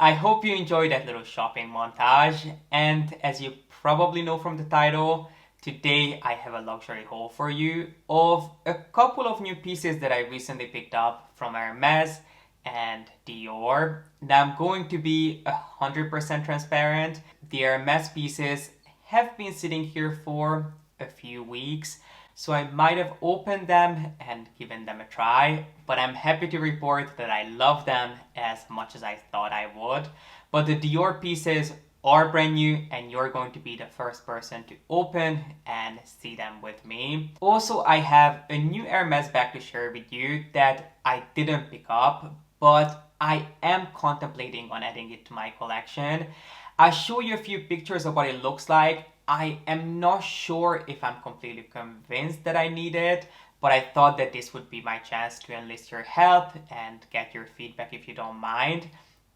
I hope you enjoyed that little shopping montage, and as you probably know from the title, today I have a luxury haul for you of a couple of new pieces that I recently picked up from Hermes and Dior. Now I'm going to be 100% transparent. The Hermes pieces have been sitting here for a few weeks, so I might have opened them and given them a try, but I'm happy to report that I love them as much as I thought I would. But the Dior pieces are brand new and you're going to be the first person to open and see them with me. Also, I have a new Hermes bag to share with you that I didn't pick up, but I am contemplating on adding it to my collection. I'll show you a few pictures of what it looks like. I am not sure if I'm completely convinced that I need it, but I thought that this would be my chance to enlist your help and get your feedback if you don't mind.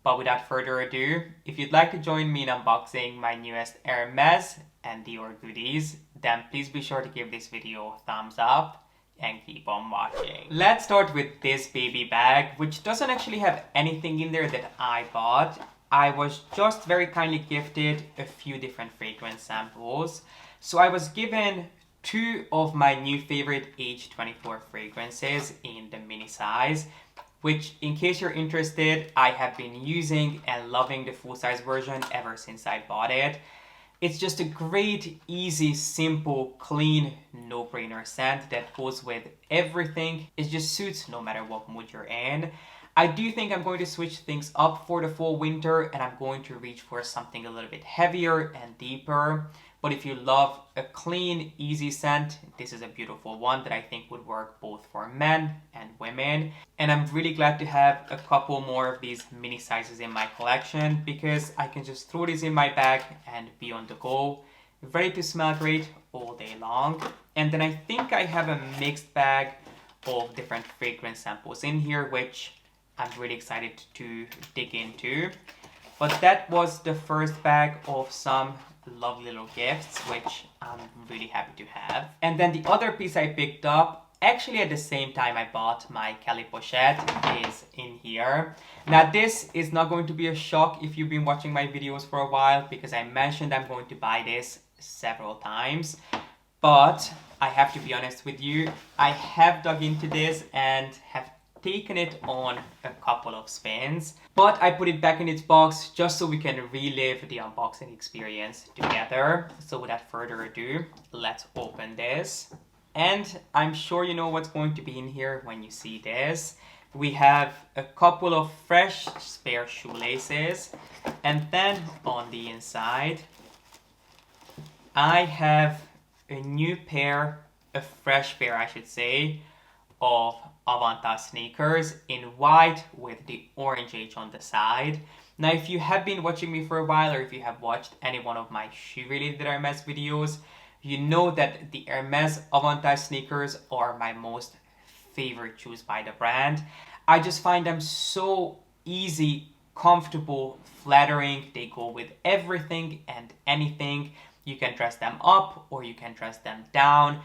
But without further ado, if you'd like to join me in unboxing my newest Hermes and Dior goodies, then please be sure to give this video a thumbs up and keep on watching. Let's start with this baby bag, which doesn't actually have anything in there that I bought. I was just very kindly gifted a few different fragrance samples. So I was given two of my new favorite age 24 fragrances in the mini size, which, in case you're interested, I have been using and loving the full size version ever since I bought it. It's just a great, easy, simple, clean, no-brainer scent that goes with everything. It just suits no matter what mood you're in. I do think I'm going to switch things up for the fall winter and I'm going to reach for something a little bit heavier and deeper. But if you love a clean, easy scent, this is a beautiful one that I think would work both for men and women. And I'm really glad to have a couple more of these mini sizes in my collection because I can just throw these in my bag and be on the go, ready to smell great all day long. And then I think I have a mixed bag of different fragrance samples in here, which I'm really excited to dig into. But that was the first bag of some lovely little gifts, which I'm really happy to have. And then the other piece I picked up, actually at the same time I bought my Kelly pochette, is in here. Now this is not going to be a shock if you've been watching my videos for a while, because I mentioned I'm going to buy this several times. But I have to be honest with you, I have dug into this and have taken it on a couple of spins, but I put it back in its box just so we can relive the unboxing experience together. So without further ado, let's open this. And I'm sure you know what's going to be in here when you see this. We have a couple of fresh spare shoelaces, and then on the inside I have a new pair, a fresh pair I should say, of Avanta sneakers in white with the orange H on the side. Now if you have been watching me for a while, or if you have watched any one of my shoe related Hermes videos, you know that the Hermes Avanta sneakers are my most favorite shoes by the brand. I just find them so easy, comfortable, flattering. They go with everything and anything. You can dress them up or you can dress them down.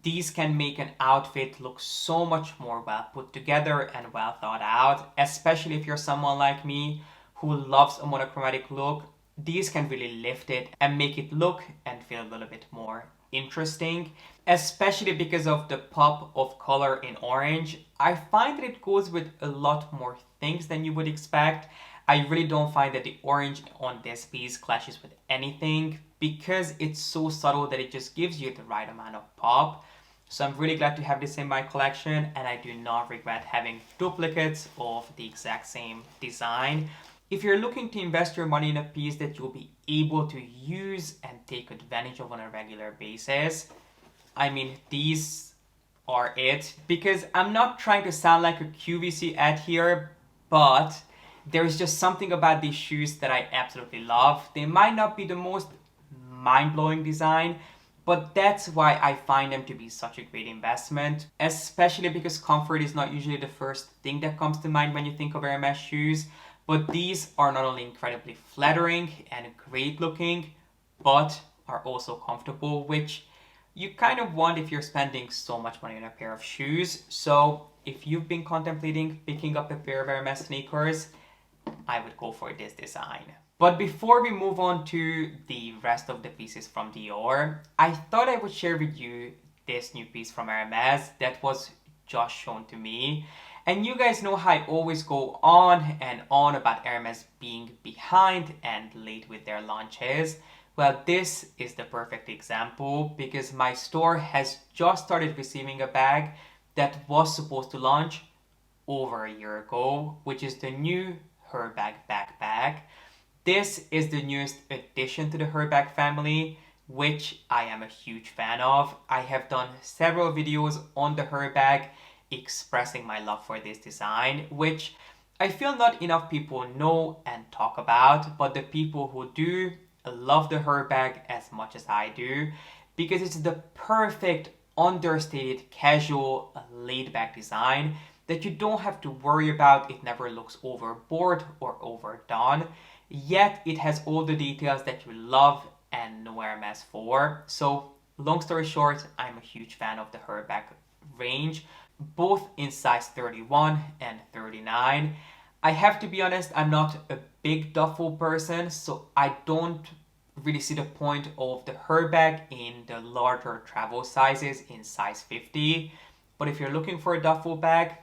These can make an outfit look so much more well put together and well thought out, especially if you're someone like me who loves a monochromatic look. These can really lift it and make it look and feel a little bit more interesting, especially because of the pop of color in orange. I find that it goes with a lot more things than you would expect. I really don't find that the orange on this piece clashes with anything because it's so subtle that it just gives you the right amount of pop. So I'm really glad to have this in my collection, and I do not regret having duplicates of the exact same design. If you're looking to invest your money in a piece that you'll be able to use and take advantage of on a regular basis, I mean, these are it. Because I'm not trying to sound like a QVC ad here, but there's just something about these shoes that I absolutely love. They might not be the most mind-blowing design, but that's why I find them to be such a great investment, especially because comfort is not usually the first thing that comes to mind when you think of Hermes shoes. But these are not only incredibly flattering and great looking, but are also comfortable, which you kind of want if you're spending so much money on a pair of shoes. So if you've been contemplating picking up a pair of Hermes sneakers, I would go for this design. But before we move on to the rest of the pieces from Dior, I thought I would share with you this new piece from Hermes that was just shown to me. And you guys know how I always go on and on about Hermes being behind and late with their launches. Well, this is the perfect example because my store has just started receiving a bag that was supposed to launch over a year ago, which is the new Herbag Backpack. This is the newest addition to the Herbag family, which I am a huge fan of. I have done several videos on the Herbag expressing my love for this design, which I feel not enough people know and talk about, but the people who do love the Herbag as much as I do, because it's the perfect understated, casual, laid back design that you don't have to worry about. It never looks overboard or overdone, yet it has all the details that you love and know Hermes for. So long story short, I'm a huge fan of the Herbag range, both in size 31 and 39. I have to be honest, I'm not a big duffel person, so I don't really see the point of the Herbag in the larger travel sizes in size 50. But if you're looking for a duffel bag,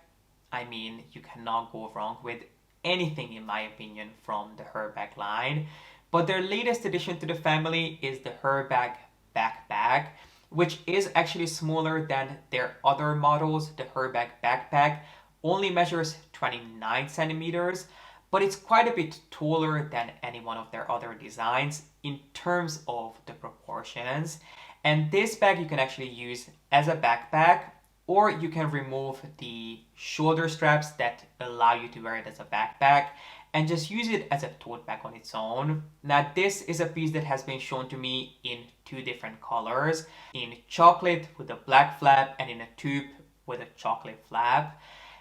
I mean, you cannot go wrong with anything in my opinion from the Herbag line. But their latest addition to the family is the Herbag Backpack, which is actually smaller than their other models. The Herbag Backpack only measures 29 centimeters, but it's quite a bit taller than any one of their other designs in terms of the proportions. And this bag you can actually use as a backpack, or you can remove the shoulder straps that allow you to wear it as a backpack and just use it as a tote bag on its own. Now this is a piece that has been shown to me in two different colors, in chocolate with a black flap and in a taupe with a chocolate flap.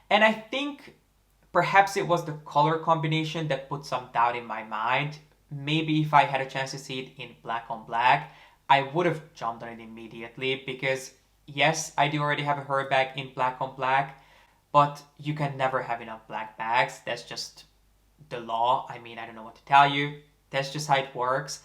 And I think perhaps it was the color combination that put some doubt in my mind. Maybe if I had a chance to see it in black on black, I would have jumped on it immediately because yes, I do already have a Herbag in black on black, but you can never have enough black bags. That's just the law. I mean, I don't know what to tell you. That's just how it works.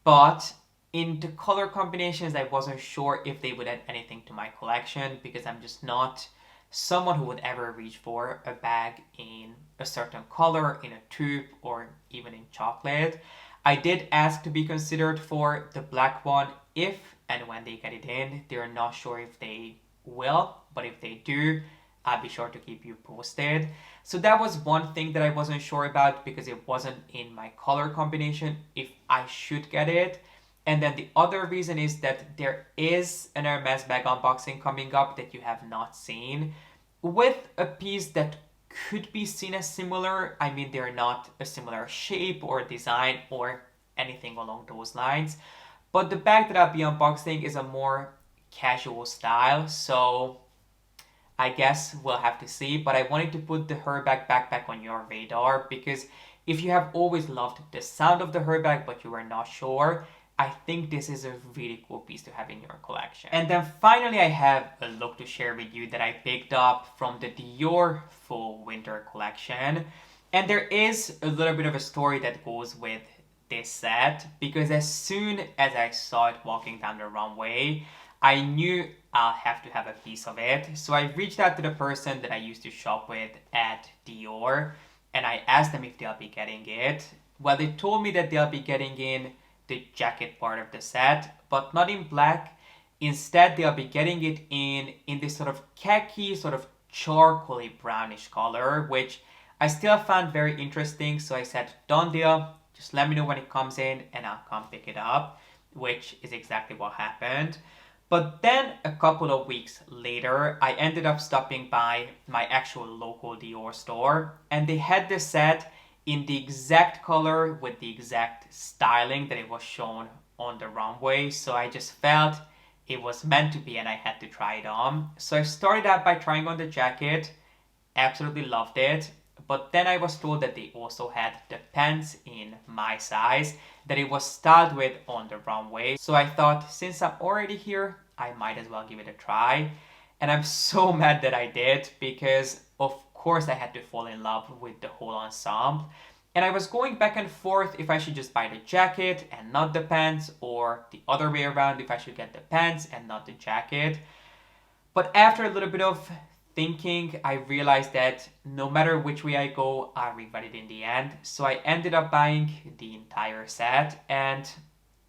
But in the color combinations, I wasn't sure if they would add anything to my collection because I'm just not someone who would ever reach for a bag in a certain color, in a taupe, or even in chocolate. I did ask to be considered for the black one if and when they get it in. They're not sure if they will, but if they do, I'll be sure to keep you posted. So that was one thing that I wasn't sure about because it wasn't in my color combination if I should get it. And then the other reason is that there is an Hermes bag unboxing coming up that you have not seen with a piece that could be seen as similar. I mean, they're not a similar shape or design or anything along those lines. But the bag that I'll be unboxing is a more casual style, so I guess we'll have to see. But I wanted to put the Herbag Backpack on your radar because if you have always loved the sound of the Herbag but you were not sure, I think this is a really cool piece to have in your collection. And then finally I have a look to share with you that I picked up from the Dior Fall Winter collection. And there is a little bit of a story that goes with this set because as soon as I saw it walking down the runway, I knew I'll have to have a piece of it. So I reached out to the person that I used to shop with at Dior and I asked them if they'll be getting it. Well, they told me that they'll be getting in the jacket part of the set, but not in black. Instead, they'll be getting it in this sort of khaki, sort of charcoaly brownish color, which I still found very interesting. So I said, done deal, just let me know when it comes in and I'll come pick it up, which is exactly what happened. But then a couple of weeks later, I ended up stopping by my actual local Dior store and they had this set in the exact color with the exact styling that it was shown on the runway. So I just felt it was meant to be and I had to try it on. So I started out by trying on the jacket, absolutely loved it. But then I was told that they also had the pants in my size that it was styled with on the runway. So I thought, since I'm already here, I might as well give it a try. And I'm so mad that I did because of course I had to fall in love with the whole ensemble. And I was going back and forth if I should just buy the jacket and not the pants, or the other way around, if I should get the pants and not the jacket. But after a little bit of thinking, I realized that no matter which way I go, I regret it in the end. So I ended up buying the entire set, and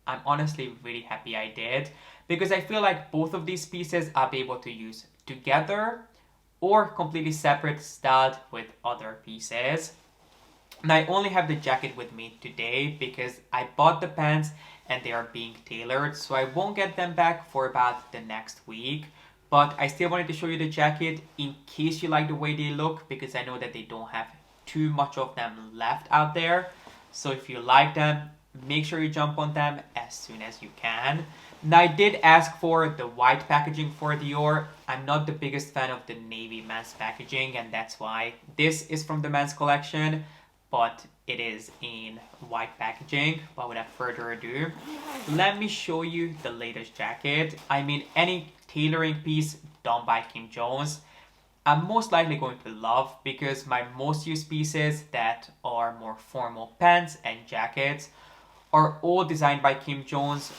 I'm honestly really happy I did, because I feel like both of these pieces I'll be able to use together or completely separate, styled with other pieces. And I only have the jacket with me today because I bought the pants and they are being tailored, so I won't get them back for about the next week. But I still wanted to show you the jacket in case you like the way they look, because I know that they don't have too much of them left out there. So if you like them, make sure you jump on them as soon as you can. Now, I did ask for the white packaging for Dior. I'm not the biggest fan of the navy men's packaging, and that's why this is from the men's collection, but it is in white packaging. But without further ado, let me show you the latest jacket. I mean, any tailoring piece done by Kim Jones, I'm most likely going to love, because my most used pieces that are more formal pants and jackets are all designed by Kim Jones,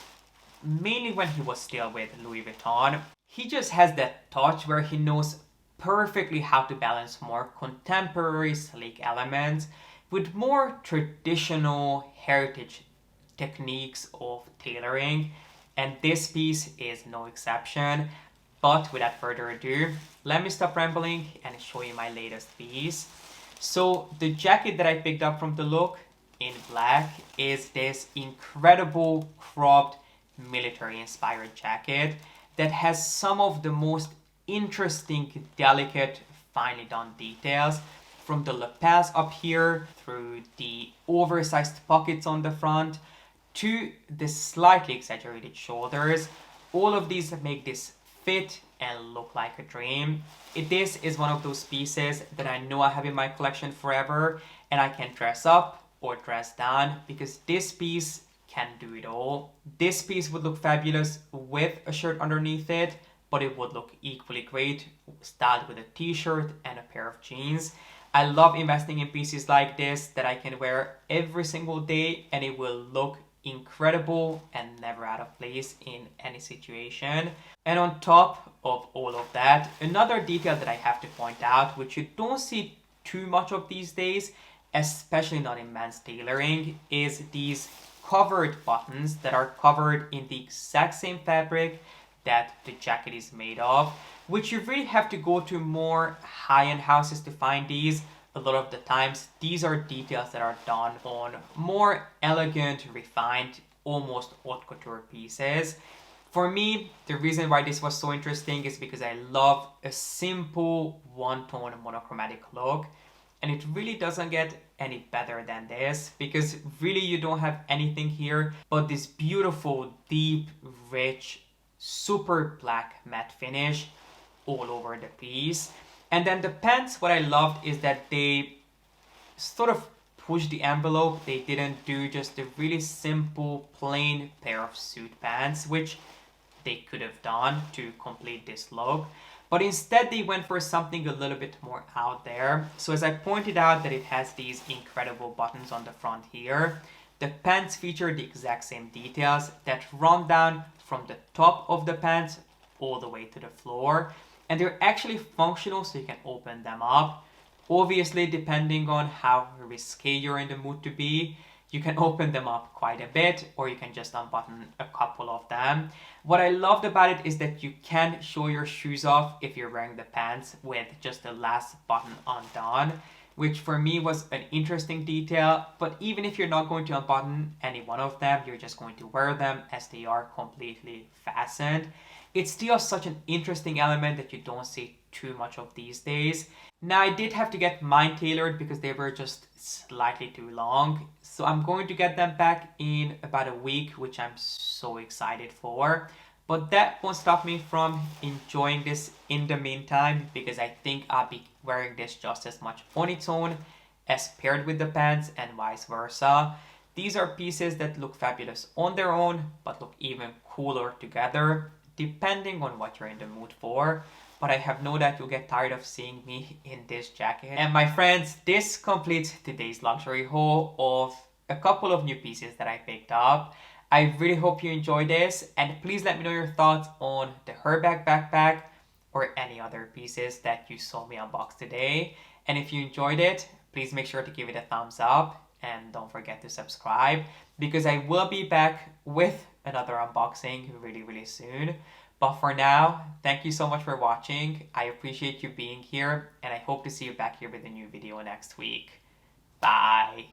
mainly when he was still with Louis Vuitton. He just has that touch where he knows perfectly how to balance more contemporary sleek elements with more traditional heritage techniques of tailoring, and this piece is no exception. But without further ado, let me stop rambling and show you my latest piece. So the jacket that I picked up from the look in black is this incredible cropped military inspired jacket that has some of the most interesting, delicate, finely done details, from the lapels up here through the oversized pockets on the front to the slightly exaggerated shoulders. All of these make this fit and look like a dream. This is one of those pieces that I know I have in my collection forever, and I can dress up or dress down, because this piece can do it all. This piece would look fabulous with a shirt underneath it, but it would look equally great styled with a t-shirt and a pair of jeans. I love investing in pieces like this that I can wear every single day and it will look incredible and never out of place in any situation. And on top of all of that, another detail that I have to point out, which you don't see too much of these days, especially not in men's tailoring, is these covered buttons that are covered in the exact same fabric that the jacket is made of, which you really have to go to more high-end houses to find these. A lot of the times, these are details that are done on more elegant, refined, almost haute couture pieces. For me, the reason why this was so interesting is because I love a simple one-tone monochromatic look, and it really doesn't get any better than this, because really you don't have anything here but this beautiful, deep, rich, super black matte finish all over the piece. And then the pants, what I loved is that they sort of pushed the envelope. They didn't do just a really simple plain pair of suit pants, which they could have done to complete this look, but instead they went for something a little bit more out there. So as I pointed out that it has these incredible buttons on the front here, the pants feature the exact same details that run down from the top of the pants all the way to the floor, and they're actually functional, so you can open them up. Obviously, depending on how risque you're in the mood to be, you can open them up quite a bit, or you can just unbutton a couple of them. What I loved about it is that you can show your shoes off if you're wearing the pants with just the last button undone, which for me was an interesting detail. But even if you're not going to unbutton any one of them, you're just going to wear them as they are completely fastened, it's still such an interesting element that you don't see too much of these days. Now, I did have to get mine tailored because they were just slightly too long, so I'm going to get them back in about a week, which I'm so excited for. But that won't stop me from enjoying this in the meantime, because I think I'll be wearing this just as much on its own as paired with the pants, and vice versa. These are pieces that look fabulous on their own, but look even cooler together, depending on what you're in the mood for. but I have no doubt you'll get tired of seeing me in this jacket. And my friends, this completes today's luxury haul of a couple of new pieces that I picked up. I really hope you enjoyed this, and please let me know your thoughts on the Herbag Backpack or any other pieces that you saw me unbox today. And if you enjoyed it, please make sure to give it a thumbs up and don't forget to subscribe, because I will be back with another unboxing really soon. But for now, thank you so much for watching. I appreciate you being here, and I hope to see you back here with a new video next week. Bye!